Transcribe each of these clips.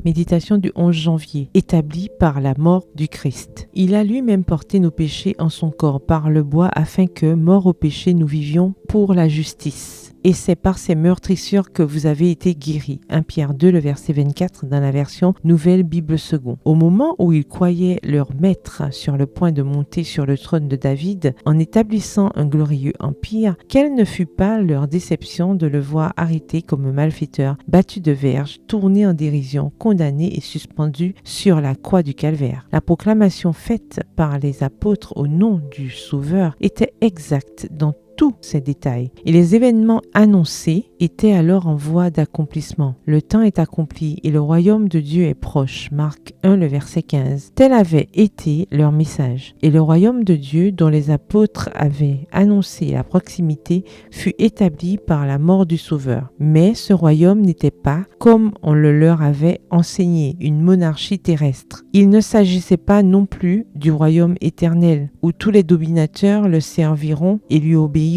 Méditation du 11 janvier, établie par la mort du Christ. Il a lui-même porté nos péchés en son corps par le bois afin que, morts au péché, nous vivions pour la justice. Et c'est par ces meurtrissures que vous avez été guéris. 1 Pierre 2, le verset 24 dans la version Nouvelle Bible Second. Au moment où ils croyaient leur maître sur le point de monter sur le trône de David, en établissant un glorieux empire, quelle ne fut pas leur déception de le voir arrêté comme malfaiteur, battu de verges, tourné en dérision, condamné et suspendu sur la croix du calvaire. La proclamation faite par les apôtres au nom du Sauveur était exacte dans tous ces détails. Et les événements annoncés étaient alors en voie d'accomplissement. Le temps est accompli et le royaume de Dieu est proche. Marc 1, le verset 15. Tel avait été leur message. Et le royaume de Dieu, dont les apôtres avaient annoncé la proximité, fut établi par la mort du Sauveur. Mais ce royaume n'était pas, comme on le leur avait enseigné, une monarchie terrestre. Il ne s'agissait pas non plus du royaume éternel, où tous les dominateurs le serviront et lui obéiront.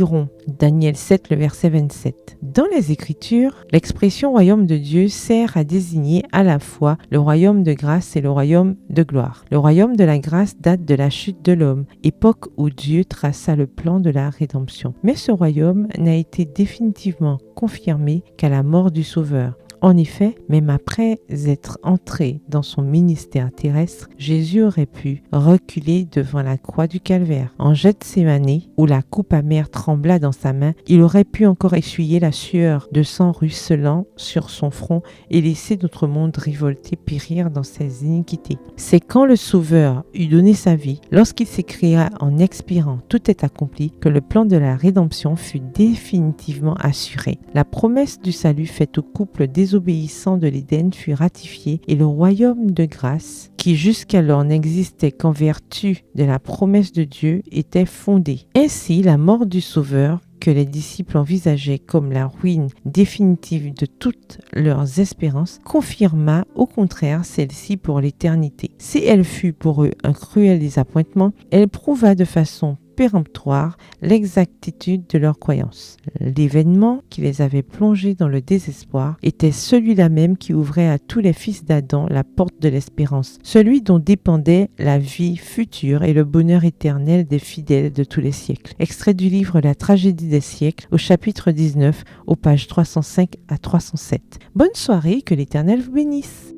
Daniel 7, le verset 27. Dans les Écritures, l'expression royaume de Dieu sert à désigner à la fois le royaume de grâce et le royaume de gloire. Le royaume de la grâce date de la chute de l'homme, époque où Dieu traça le plan de la rédemption. Mais ce royaume n'a été définitivement confirmé qu'à la mort du Sauveur. En effet, même après être entré dans son ministère terrestre, Jésus aurait pu reculer devant la croix du calvaire. En Gethsémane, où la coupe amère trembla dans sa main, il aurait pu encore essuyer la sueur de sang ruisselant sur son front et laisser notre monde révolté périr dans ses iniquités. C'est quand le Sauveur eut donné sa vie, lorsqu'il s'écria en expirant « Tout est accompli », que le plan de la rédemption fut définitivement assuré. La promesse du salut faite au couple désobéissant de l'Éden fut ratifiée et le royaume de grâce, qui jusqu'alors n'existait qu'en vertu de la promesse de Dieu, était fondé. Ainsi, la mort du Sauveur, que les disciples envisageaient comme la ruine définitive de toutes leurs espérances, confirma au contraire celle-ci pour l'éternité. Si elle fut pour eux un cruel désappointement, elle prouva de façon péremptoire l'exactitude de leurs croyances. L'événement qui les avait plongés dans le désespoir était celui-là même qui ouvrait à tous les fils d'Adam la porte de l'espérance, celui dont dépendait la vie future et le bonheur éternel des fidèles de tous les siècles. Extrait du livre La tragédie des siècles, au chapitre 19, aux pages 305 à 307. Bonne soirée, que l'Éternel vous bénisse.